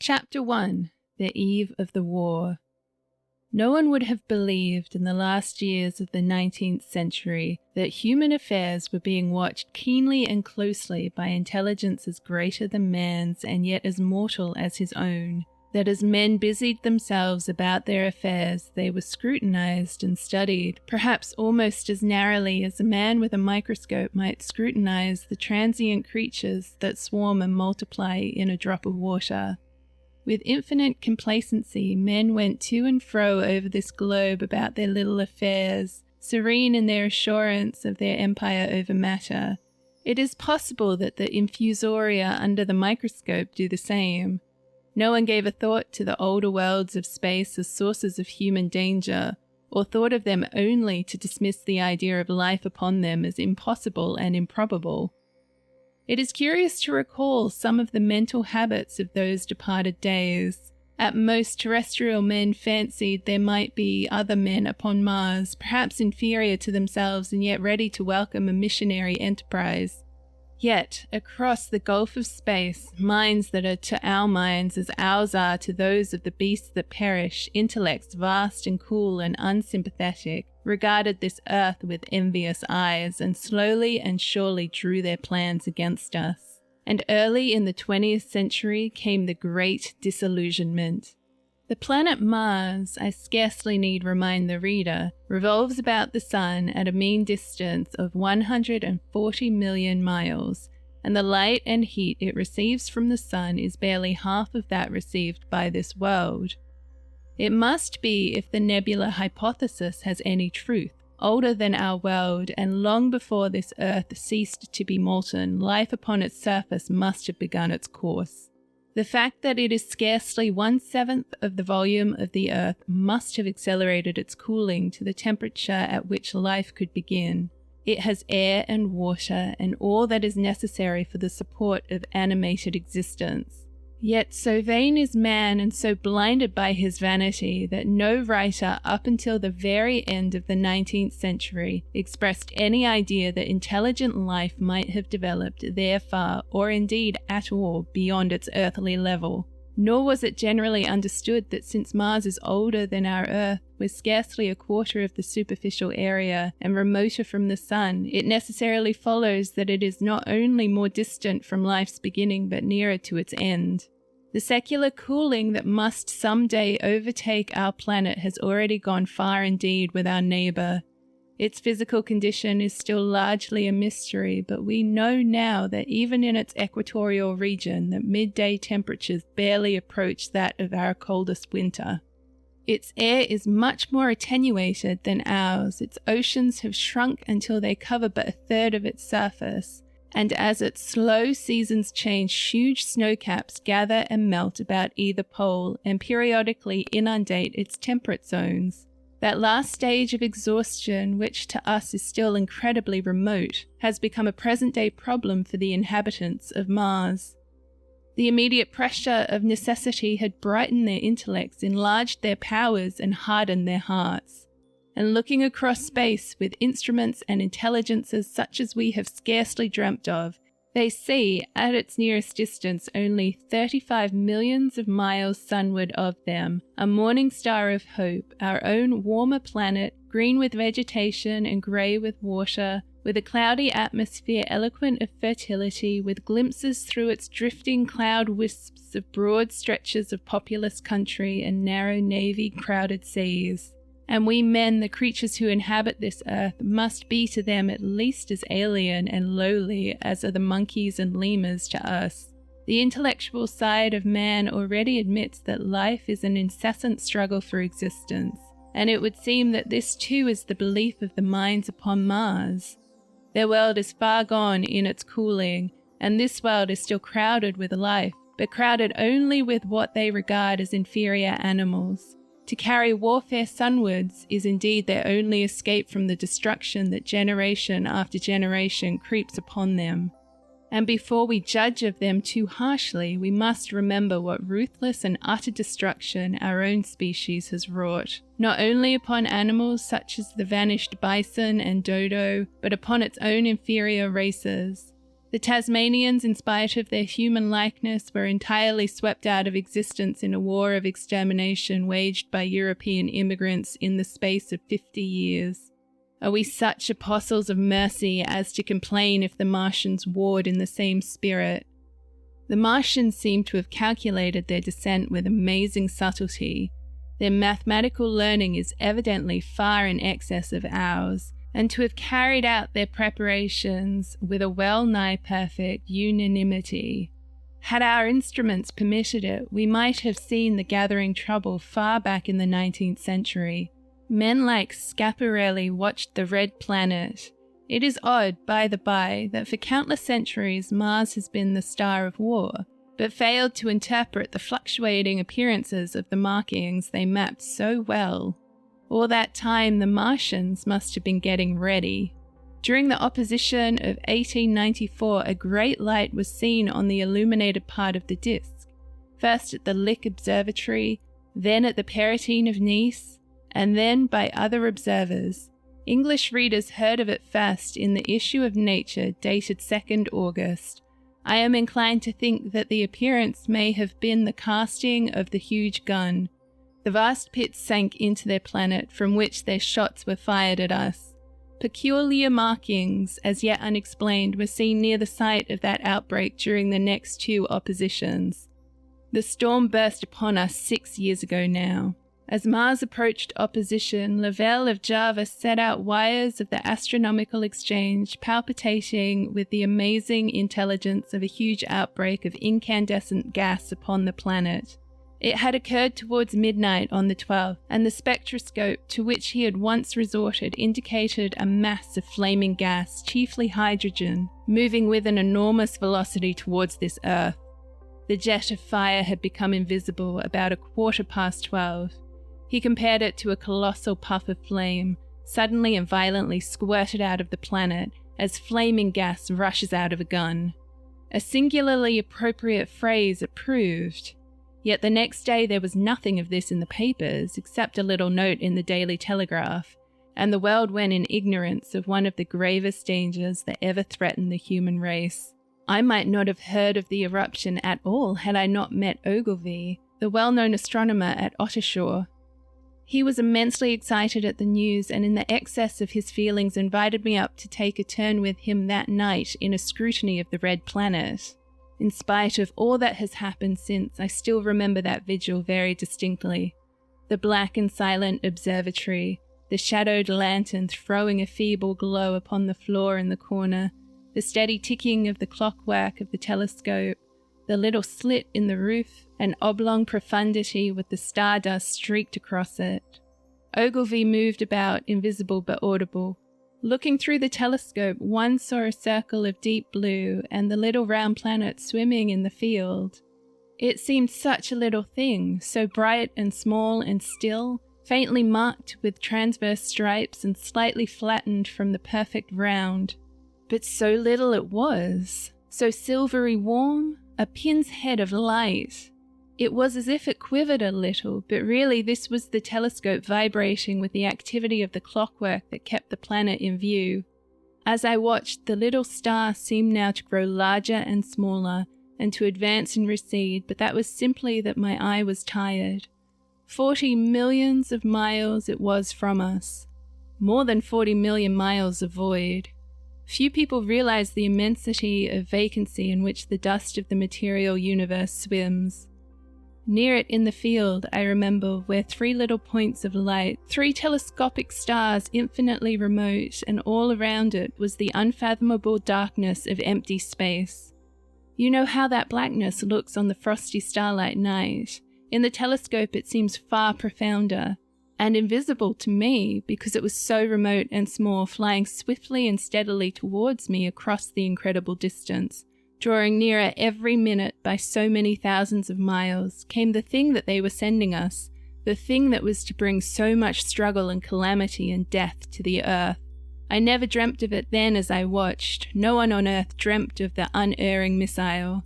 Chapter 1. The Eve of the War. No one would have believed in the last years of the 19th century that human affairs were being watched keenly and closely by intelligences greater than man's and yet as mortal as his own, that as men busied themselves about their affairs they were scrutinized and studied, perhaps almost as narrowly as a man with a microscope might scrutinize the transient creatures that swarm and multiply in a drop of water. With infinite complacency, men went to and fro over this globe about their little affairs, serene in their assurance of their empire over matter. It is possible that the infusoria under the microscope do the same. No one gave a thought to the older worlds of space as sources of human danger, or thought of them only to dismiss the idea of life upon them as impossible and improbable. It is curious to recall some of the mental habits of those departed days. At most, terrestrial men fancied there might be other men upon Mars, perhaps inferior to themselves and yet ready to welcome a missionary enterprise. Yet, across the gulf of space, minds that are to our minds as ours are to those of the beasts that perish, intellects vast and cool and unsympathetic, regarded this earth with envious eyes and slowly and surely drew their plans against us. And early in the 20th century came the great disillusionment. The planet Mars, I scarcely need remind the reader, revolves about the Sun at a mean distance of 140 million miles, and the light and heat it receives from the Sun is barely half of that received by this world. It must be, if the nebula hypothesis has any truth, older than our world, and long before this Earth ceased to be molten, life upon its surface must have begun its course. The fact that it is scarcely 1/7 of the volume of the Earth must have accelerated its cooling to the temperature at which life could begin. It has air and water and all that is necessary for the support of animated existence. Yet so vain is man and so blinded by his vanity that no writer up until the very end of the 19th century expressed any idea that intelligent life might have developed there far, or indeed at all, beyond its earthly level. Nor was it generally understood that since Mars is older than our Earth, with scarcely a quarter of the superficial area, and remoter from the Sun, it necessarily follows that it is not only more distant from life's beginning but nearer to its end. The secular cooling that must someday overtake our planet has already gone far indeed with our neighbor. Its physical condition is still largely a mystery, but we know now that even in its equatorial region, that midday temperatures barely approach that of our coldest winter. Its air is much more attenuated than ours. Its oceans have shrunk until they cover but 1/3 of its surface, and as its slow seasons change, huge snowcaps gather and melt about either pole and periodically inundate its temperate zones. That last stage of exhaustion, which to us is still incredibly remote, has become a present-day problem for the inhabitants of Mars. The immediate pressure of necessity had brightened their intellects, enlarged their powers, and hardened their hearts. And looking across space with instruments and intelligences such as we have scarcely dreamt of, they see, at its nearest distance only 35 millions of miles sunward of them, a morning star of hope, our own warmer planet, green with vegetation and grey with water, with a cloudy atmosphere eloquent of fertility, with glimpses through its drifting cloud wisps of broad stretches of populous country and narrow navy-crowded seas. And we men, the creatures who inhabit this earth, must be to them at least as alien and lowly as are the monkeys and lemurs to us. The intellectual side of man already admits that life is an incessant struggle for existence, and it would seem that this too is the belief of the minds upon Mars. Their world is far gone in its cooling, and this world is still crowded with life, but crowded only with what they regard as inferior animals. To carry warfare sunwards is indeed their only escape from the destruction that generation after generation creeps upon them. And before we judge of them too harshly, we must remember what ruthless and utter destruction our own species has wrought, not only upon animals such as the vanished bison and dodo, but upon its own inferior races. The Tasmanians, in spite of their human likeness, were entirely swept out of existence in a war of extermination waged by European immigrants in the space of 50 years. Are we such apostles of mercy as to complain if the Martians warred in the same spirit? The Martians seem to have calculated their descent with amazing subtlety. Their mathematical learning is evidently far in excess of ours, and to have carried out their preparations with a well-nigh perfect unanimity. Had our instruments permitted it, we might have seen the gathering trouble far back in the 19th century. Men like Schiaparelli watched the red planet. It is odd, by the by, that for countless centuries Mars has been the star of war, but failed to interpret the fluctuating appearances of the markings they mapped so well. All that time the Martians must have been getting ready. During the opposition of 1894, a great light was seen on the illuminated part of the disk, first at the Lick Observatory, then at the Paratine of Nice, and then by other observers. English readers heard of it first in the issue of Nature dated 2nd August. I am inclined to think that the appearance may have been the casting of the huge gun. The vast pits sank into their planet from which their shots were fired at us. Peculiar markings, as yet unexplained, were seen near the site of that outbreak during the next 2 oppositions. The storm burst upon us 6 years ago now. As Mars approached opposition, Lavelle of Java set out wires of the astronomical exchange, palpitating with the amazing intelligence of a huge outbreak of incandescent gas upon the planet. It had occurred towards midnight on the 12th, and the spectroscope to which he had once resorted indicated a mass of flaming gas, chiefly hydrogen, moving with an enormous velocity towards this Earth. The jet of fire had become invisible about 12:15. He compared it to a colossal puff of flame, suddenly and violently squirted out of the planet as flaming gas rushes out of a gun. A singularly appropriate phrase it proved. Yet the next day there was nothing of this in the papers, except a little note in the Daily Telegraph, and the world went in ignorance of one of the gravest dangers that ever threatened the human race. I might not have heard of the eruption at all had I not met Ogilvy, the well-known astronomer at Ottershaw. He was immensely excited at the news, and in the excess of his feelings invited me up to take a turn with him that night in a scrutiny of the red planet. In spite of all that has happened since, I still remember that vigil very distinctly. The black and silent observatory, the shadowed lantern throwing a feeble glow upon the floor in the corner, the steady ticking of the clockwork of the telescope, the little slit in the roof, an oblong profundity with the stardust streaked across it. Ogilvy moved about, invisible but audible. Looking through the telescope, one saw a circle of deep blue and the little round planet swimming in the field. It seemed such a little thing, so bright and small and still, faintly marked with transverse stripes and slightly flattened from the perfect round. But so little it was, so silvery warm, a pin's head of light. It was as if it quivered a little, but really this was the telescope vibrating with the activity of the clockwork that kept the planet in view. As I watched, the little star seemed now to grow larger and smaller, and to advance and recede, but that was simply that my eye was tired. 40 millions of miles it was from us. More than 40 million miles of void. Few people realize the immensity of vacancy in which the dust of the material universe swims. Near it in the field, I remember, were 3 little points of light, 3 telescopic stars infinitely remote, and all around it was the unfathomable darkness of empty space. You know how that blackness looks on the frosty starlight night. In the telescope it seems far profounder, and invisible to me because it was so remote and small, flying swiftly and steadily towards me across the incredible distance. Drawing nearer every minute by so many thousands of miles, came the thing that they were sending us, the thing that was to bring so much struggle and calamity and death to the earth. I never dreamt of it then as I watched. No one on earth dreamt of the unerring missile.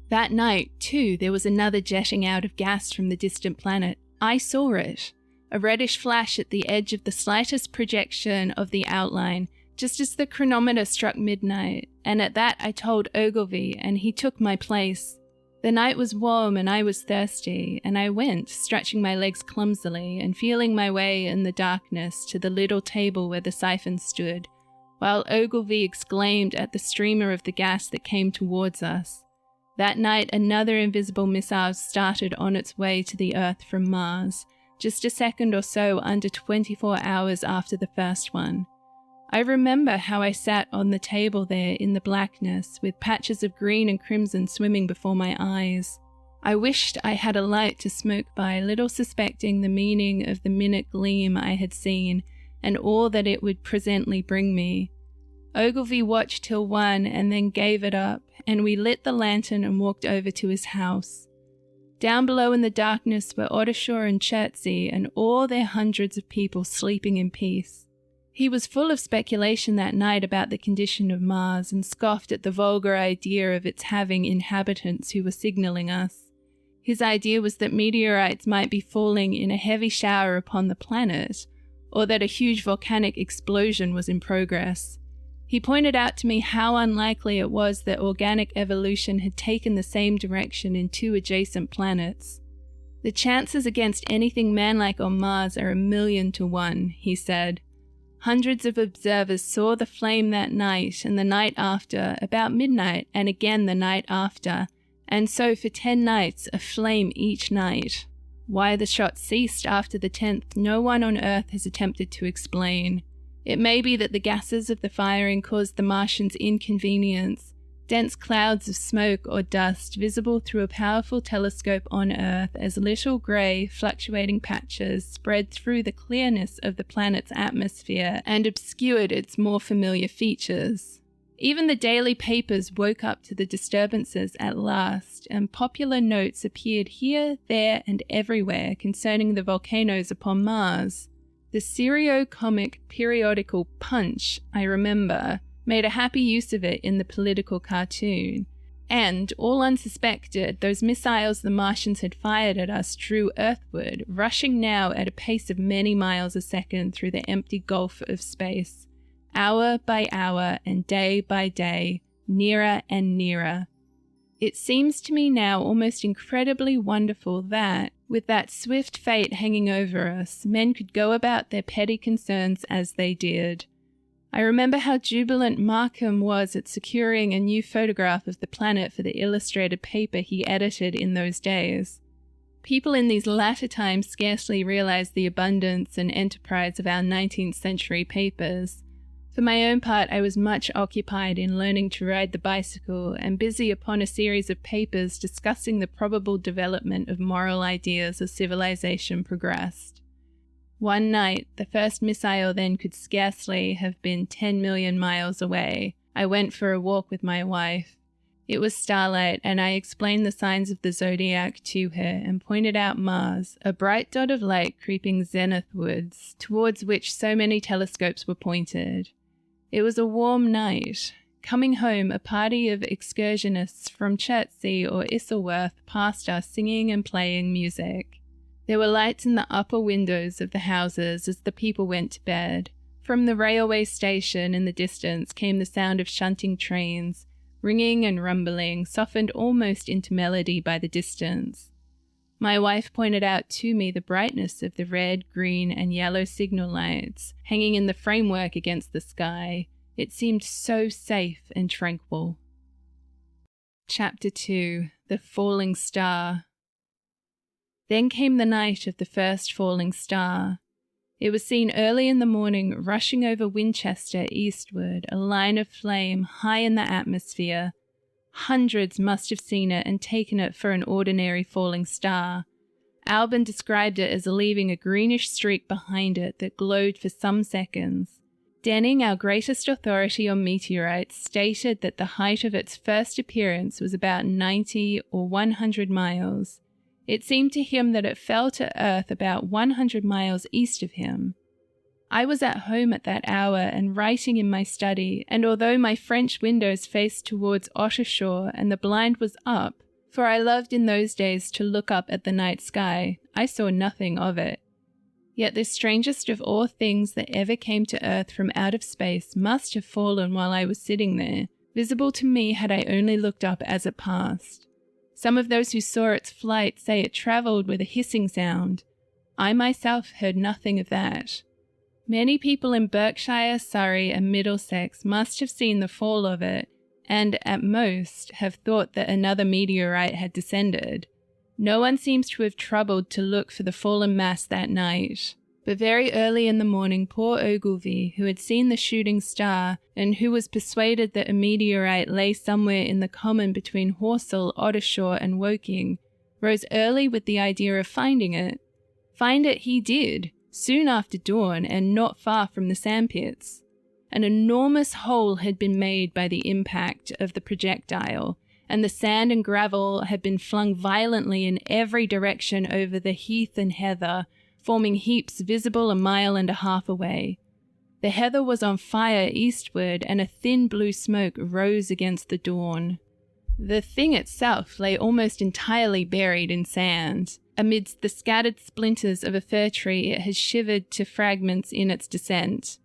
That night, too, there was another jetting out of gas from the distant planet. I saw it. A reddish flash at the edge of the slightest projection of the outline, just as the chronometer struck midnight, and at that I told Ogilvy, and he took my place. The night was warm and I was thirsty, and I went, stretching my legs clumsily and feeling my way in the darkness to the little table where the siphon stood, while Ogilvy exclaimed at the streamer of the gas that came towards us. That night another invisible missile started on its way to the Earth from Mars, just a second or so under 24 hours after the first one. I remember how I sat on the table there in the blackness, with patches of green and crimson swimming before my eyes. I wished I had a light to smoke by, little suspecting the meaning of the minute gleam I had seen, and all that it would presently bring me. Ogilvy watched till 1 and then gave it up, and we lit the lantern and walked over to his house. Down below in the darkness were Ottershaw and Chertsey and all their hundreds of people sleeping in peace. He was full of speculation that night about the condition of Mars and scoffed at the vulgar idea of its having inhabitants who were signaling us. His idea was that meteorites might be falling in a heavy shower upon the planet, or that a huge volcanic explosion was in progress. He pointed out to me how unlikely it was that organic evolution had taken the same direction in 2 adjacent planets. The chances against anything manlike on Mars are 1,000,000 to 1, he said. Hundreds of observers saw the flame that night and the night after, about midnight, and again the night after, and so for 10 nights, a flame each night. Why the shot ceased after the 10th, no one on Earth has attempted to explain. It may be that the gases of the firing caused the Martians inconvenience, dense clouds of smoke or dust visible through a powerful telescope on Earth as little grey, fluctuating patches spread through the clearness of the planet's atmosphere and obscured its more familiar features. Even the daily papers woke up to the disturbances at last, and popular notes appeared here, there, and everywhere concerning the volcanoes upon Mars. The serio-comic periodical Punch, I remember, made a happy use of it in the political cartoon, and, all unsuspected, those missiles the Martians had fired at us drew earthward, rushing now at a pace of many miles a second through the empty gulf of space, hour by hour and day by day, nearer and nearer. It seems to me now almost incredibly wonderful that, with that swift fate hanging over us, men could go about their petty concerns as they did. I remember how jubilant Markham was at securing a new photograph of the planet for the illustrated paper he edited in those days. People in these latter times scarcely realized the abundance and enterprise of our 19th century papers. For my own part, I was much occupied in learning to ride the bicycle and busy upon a series of papers discussing the probable development of moral ideas as civilization progressed. One night, the first missile then could scarcely have been 10 million miles away. I went for a walk with my wife. It was starlight, and I explained the signs of the zodiac to her and pointed out Mars, a bright dot of light creeping zenithwards, towards which so many telescopes were pointed. It was a warm night. Coming home, a party of excursionists from Chertsey or Isleworth passed us singing and playing music. There were lights in the upper windows of the houses as the people went to bed. From the railway station in the distance came the sound of shunting trains, ringing and rumbling, softened almost into melody by the distance. My wife pointed out to me the brightness of the red, green, and yellow signal lights hanging in the framework against the sky. It seemed so safe and tranquil. Chapter 2. The Falling Star. Then came the night of the first falling star. It was seen early in the morning, rushing over Winchester eastward, a line of flame high in the atmosphere. Hundreds must have seen it and taken it for an ordinary falling star. Alvim described it as leaving a greenish streak behind it that glowed for some seconds. Denning, our greatest authority on meteorites, stated that the height of its first appearance was about 90 or 100 miles. It seemed to him that it fell to Earth about 100 miles east of him. I was at home at that hour and writing in my study, and although my French windows faced towards Ottershaw and the blind was up, for I loved in those days to look up at the night sky, I saw nothing of it. Yet this strangest of all things that ever came to earth from out of space must have fallen while I was sitting there, visible to me had I only looked up as it passed. Some of those who saw its flight say it travelled with a hissing sound. I myself heard nothing of that. Many people in Berkshire, Surrey, and Middlesex must have seen the fall of it, and, at most, have thought that another meteorite had descended. No one seems to have troubled to look for the fallen mass that night. But very early in the morning, poor Ogilvy, who had seen the shooting star, and who was persuaded that a meteorite lay somewhere in the common between Horsell, Ottershaw, and Woking, rose early with the idea of finding it. Find it he did, soon after dawn, and not far from the sandpits. An enormous hole had been made by the impact of the projectile, and the sand and gravel had been flung violently in every direction over the heath and heather, forming heaps visible 1.5 miles away. The heather was on fire eastward, and a thin blue smoke rose against the dawn. The thing itself lay almost entirely buried in sand. Amidst the scattered splinters of a fir tree, it had shivered to fragments in its descent.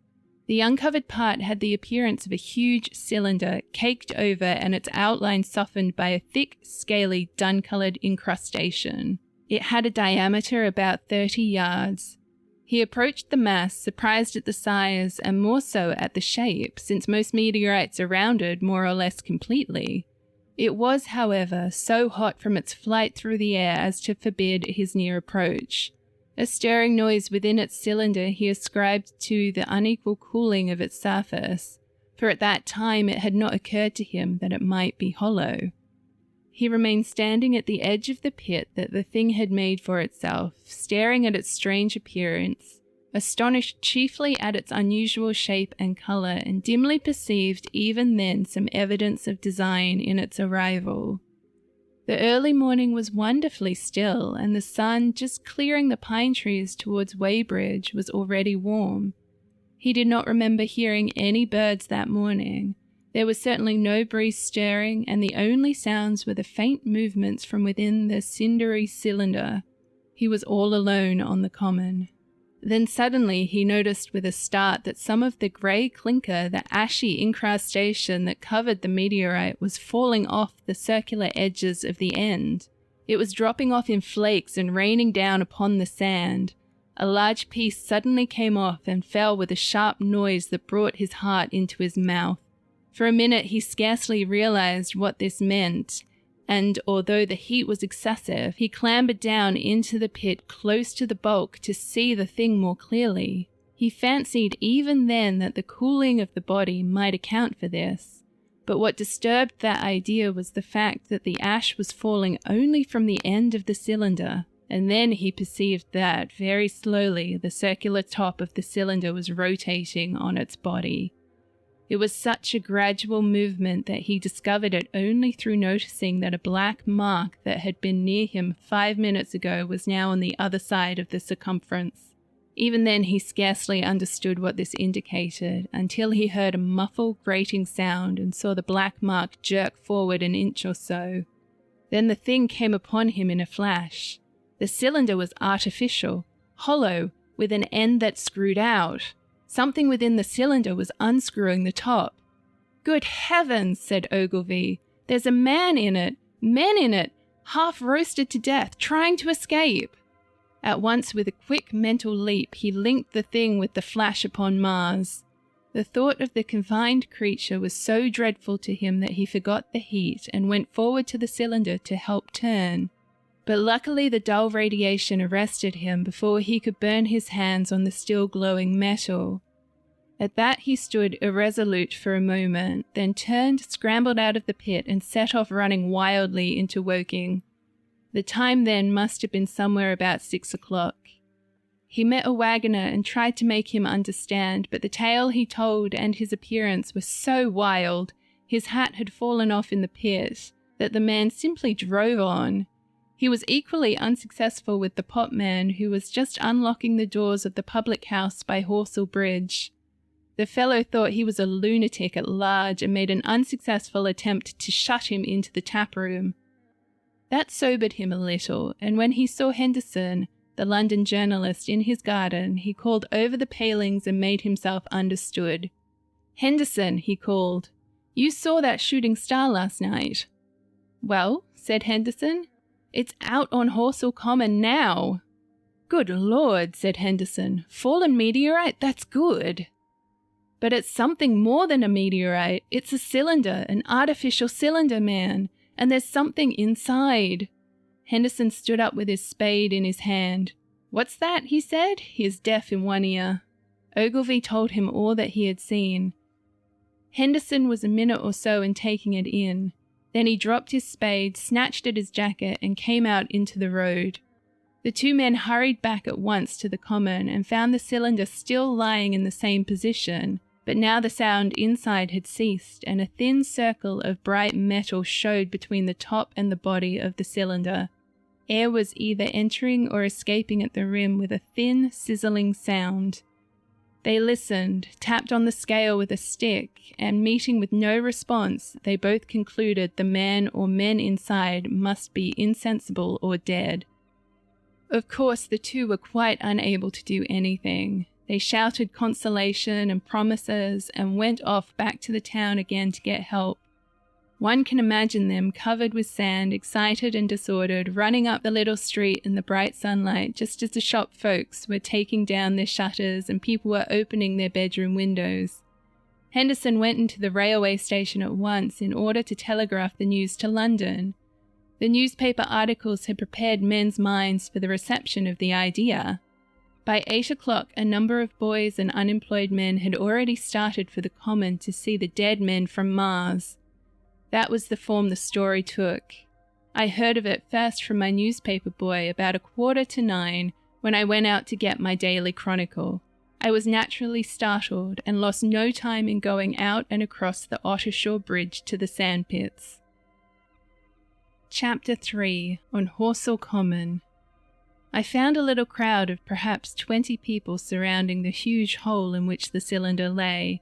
The uncovered part had the appearance of a huge cylinder, caked over and its outline softened by a thick, scaly, dun-coloured incrustation. It had a diameter about 30 yards. He approached the mass, surprised at the size, and more so at the shape, since most meteorites are rounded more or less completely. It was, however, so hot from its flight through the air as to forbid his near approach. A stirring noise within its cylinder he ascribed to the unequal cooling of its surface, for at that time it had not occurred to him that it might be hollow. He remained standing at the edge of the pit that the thing had made for itself, staring at its strange appearance, astonished chiefly at its unusual shape and colour, and dimly perceived even then some evidence of design in its arrival. The early morning was wonderfully still, and the sun, just clearing the pine trees towards Weybridge, was already warm. He did not remember hearing any birds that morning. There was certainly no breeze stirring, and the only sounds were the faint movements from within the cindery cylinder. He was all alone on the common. Then suddenly he noticed with a start that some of the grey clinker, the ashy incrustation that covered the meteorite, was falling off the circular edges of the end. It was dropping off in flakes and raining down upon the sand. A large piece suddenly came off and fell with a sharp noise that brought his heart into his mouth. For a minute he scarcely realized what this meant, and although the heat was excessive, he clambered down into the pit close to the bulk to see the thing more clearly. He fancied even then that the cooling of the body might account for this, but what disturbed that idea was the fact that the ash was falling only from the end of the cylinder, and then he perceived that, very slowly, the circular top of the cylinder was rotating on its body. It was such a gradual movement that he discovered it only through noticing that a black mark that had been near him 5 minutes ago was now on the other side of the circumference. Even then he scarcely understood what this indicated, until he heard a muffled grating sound and saw the black mark jerk forward an inch or so. Then the thing came upon him in a flash. The cylinder was artificial, hollow, with an end that screwed out. Something within the cylinder was unscrewing the top. "Good heavens," said Ogilvy. "There's a man in it, men in it, half roasted to death, trying to escape." At once, with a quick mental leap, he linked the thing with the flash upon Mars. The thought of the confined creature was so dreadful to him that he forgot the heat and went forward to the cylinder to help turn. But luckily the dull radiation arrested him before he could burn his hands on the still glowing metal. At that he stood irresolute for a moment, then turned, scrambled out of the pit, and set off running wildly into Woking. The time then must have been somewhere about 6 o'clock. He met a waggoner and tried to make him understand, but the tale he told and his appearance were so wild, his hat had fallen off in the pit, that the man simply drove on. He was equally unsuccessful with the potman, who was just unlocking the doors of the public house by Horsell Bridge. The fellow thought he was a lunatic at large and made an unsuccessful attempt to shut him into the tap room. That sobered him a little, and when he saw Henderson, the London journalist, in his garden, he called over the palings and made himself understood. "Henderson," he called, "you saw that shooting star last night." "Well," said Henderson, "it's out on Horsell Common now." "Good Lord," said Henderson, "fallen meteorite, that's good." "But it's something more than a meteorite. It's a cylinder, an artificial cylinder, man, and there's something inside." Henderson stood up with his spade in his hand. "What's that?" he said. He is deaf in one ear. Ogilvy told him all that he had seen. Henderson was a minute or so in taking it in. Then he dropped his spade, snatched at his jacket, and came out into the road. The two men hurried back at once to the common and found the cylinder still lying in the same position, but now the sound inside had ceased, and a thin circle of bright metal showed between the top and the body of the cylinder. Air was either entering or escaping at the rim with a thin, sizzling sound. They listened, tapped on the scale with a stick, and meeting with no response, they both concluded the man or men inside must be insensible or dead. Of course, the two were quite unable to do anything. They shouted consolation and promises and went off back to the town again to get help. One can imagine them covered with sand, excited and disordered, running up the little street in the bright sunlight just as the shop folks were taking down their shutters and people were opening their bedroom windows. Henderson went into the railway station at once in order to telegraph the news to London. The newspaper articles had prepared men's minds for the reception of the idea. By 8 o'clock, a number of boys and unemployed men had already started for the common to see the dead men from Mars. That was the form the story took. I heard of it first from my newspaper boy about 8:45 when I went out to get my daily chronicle. I was naturally startled and lost no time in going out and across the Ottershaw Bridge to the sandpits. Chapter 3. On Horsell Common. I found a little crowd of perhaps 20 people surrounding the huge hole in which the cylinder lay.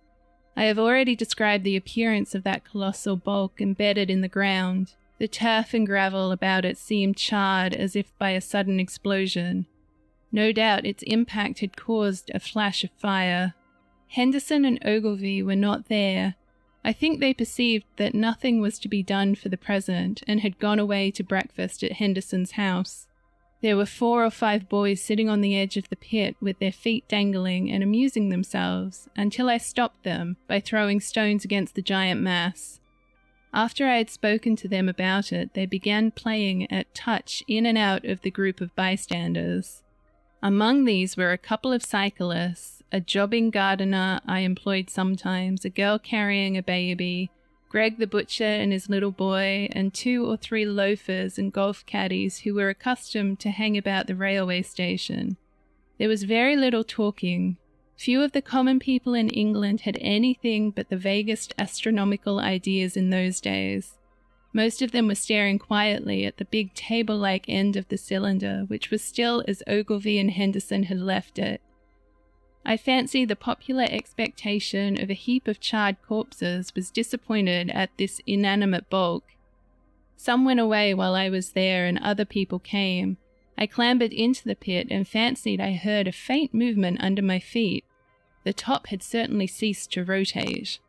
I have already described the appearance of that colossal bulk embedded in the ground. The turf and gravel about it seemed charred as if by a sudden explosion. No doubt its impact had caused a flash of fire. Henderson and Ogilvy were not there. I think they perceived that nothing was to be done for the present and had gone away to breakfast at Henderson's house. There were 4 or 5 boys sitting on the edge of the pit with their feet dangling and amusing themselves until I stopped them by throwing stones against the giant mass. After I had spoken to them about it, they began playing at touch in and out of the group of bystanders. Among these were a couple of cyclists, a jobbing gardener I employed sometimes, a girl carrying a baby, Greg the butcher and his little boy, and 2 or 3 loafers and golf caddies who were accustomed to hang about the railway station. There was very little talking. Few of the common people in England had anything but the vaguest astronomical ideas in those days. Most of them were staring quietly at the big table-like end of the cylinder, which was still as Ogilvy and Henderson had left it. I fancy the popular expectation of a heap of charred corpses was disappointed at this inanimate bulk. Some went away while I was there and other people came. I clambered into the pit and fancied I heard a faint movement under my feet. The top had certainly ceased to rotate.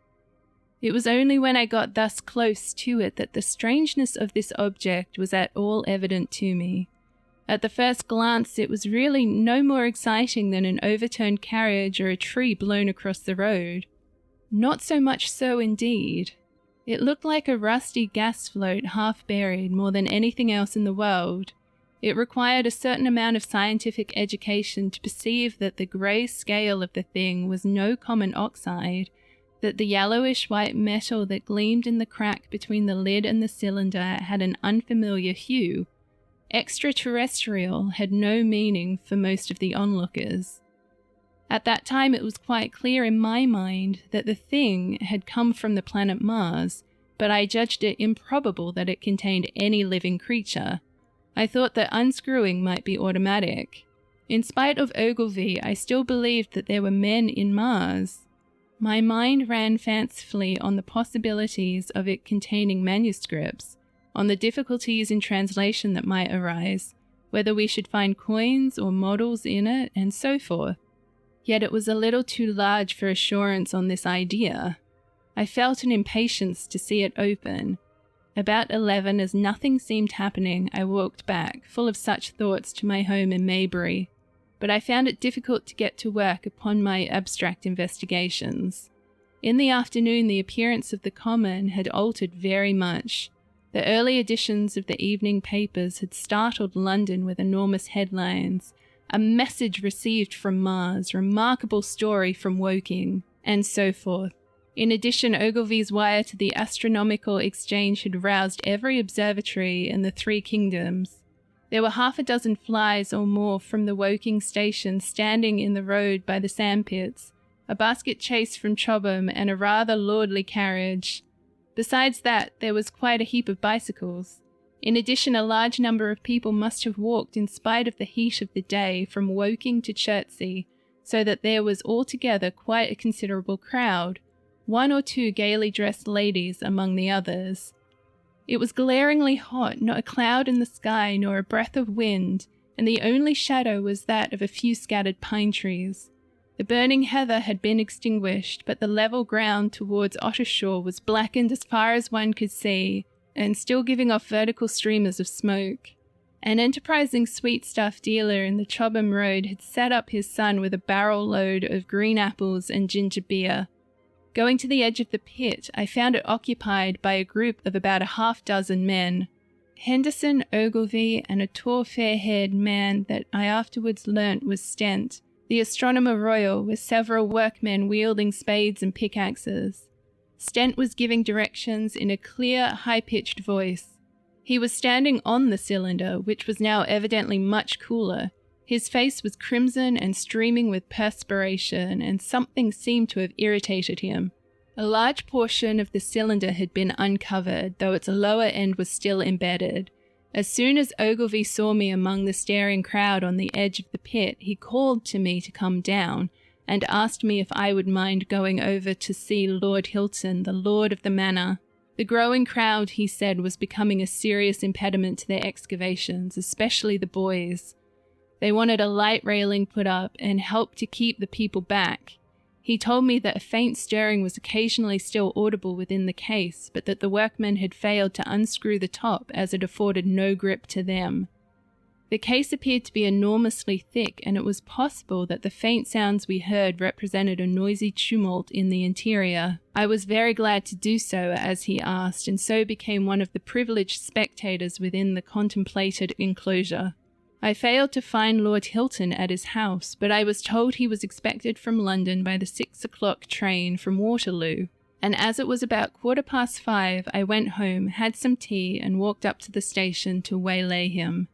It was only when I got thus close to it that the strangeness of this object was at all evident to me. At the first glance, it was really no more exciting than an overturned carriage or a tree blown across the road. Not so much so, indeed. It looked like a rusty gas float half buried more than anything else in the world. It required a certain amount of scientific education to perceive that the grey scale of the thing was no common oxide, that the yellowish-white metal that gleamed in the crack between the lid and the cylinder had an unfamiliar hue. Extraterrestrial had no meaning for most of the onlookers. At that time it was quite clear in my mind that the thing had come from the planet Mars, but I judged it improbable that it contained any living creature. I thought that unscrewing might be automatic. In spite of Ogilvy, I still believed that there were men in Mars. My mind ran fancifully on the possibilities of it containing manuscripts, on the difficulties in translation that might arise, whether we should find coins or models in it, and so forth. Yet it was a little too large for assurance on this idea. I felt an impatience to see it open. About 11, as nothing seemed happening, I walked back, full of such thoughts, to my home in Maybury, but I found it difficult to get to work upon my abstract investigations. In the afternoon, the appearance of the common had altered very much. The early editions of the evening papers had startled London with enormous headlines: "A message received from Mars, remarkable story from Woking," and so forth. In addition, Ogilvy's wire to the Astronomical Exchange had roused every observatory in the 3 kingdoms. There were 6 flies or more from the Woking station standing in the road by the sandpits, a basket chaise from Chobham, and a rather lordly carriage. Besides that, there was quite a heap of bicycles. In addition, a large number of people must have walked in spite of the heat of the day from Woking to Chertsey, so that there was altogether quite a considerable crowd, 1 or 2 gaily dressed ladies among the others. It was glaringly hot, not a cloud in the sky nor a breath of wind, and the only shadow was that of a few scattered pine trees. The burning heather had been extinguished, but the level ground towards Ottershaw was blackened as far as one could see, and still giving off vertical streamers of smoke. An enterprising sweetstuff dealer in the Chobham Road had set up his son with a barrel load of green apples and ginger beer. Going to the edge of the pit, I found it occupied by a group of about 6 men. Henderson, Ogilvy, and a tall, fair-haired man that I afterwards learnt was Stent, the Astronomer Royal, with several workmen wielding spades and pickaxes. Stent was giving directions in a clear, high-pitched voice. He was standing on the cylinder, which was now evidently much cooler. His face was crimson and streaming with perspiration, and something seemed to have irritated him. A large portion of the cylinder had been uncovered, though its lower end was still embedded. As soon as Ogilvy saw me among the staring crowd on the edge of the pit, he called to me to come down, and asked me if I would mind going over to see Lord Hilton, the lord of the manor. The growing crowd, he said, was becoming a serious impediment to their excavations, especially the boys. They wanted a light railing put up and help to keep the people back. He told me that a faint stirring was occasionally still audible within the case, but that the workmen had failed to unscrew the top as it afforded no grip to them. The case appeared to be enormously thick, and it was possible that the faint sounds we heard represented a noisy tumult in the interior. I was very glad to do so, as he asked, and so became one of the privileged spectators within the contemplated enclosure. I failed to find Lord Hilton at his house, but I was told he was expected from London by the 6 o'clock train from Waterloo, and as it was about 5:15, I went home, had some tea, and walked up to the station to waylay him.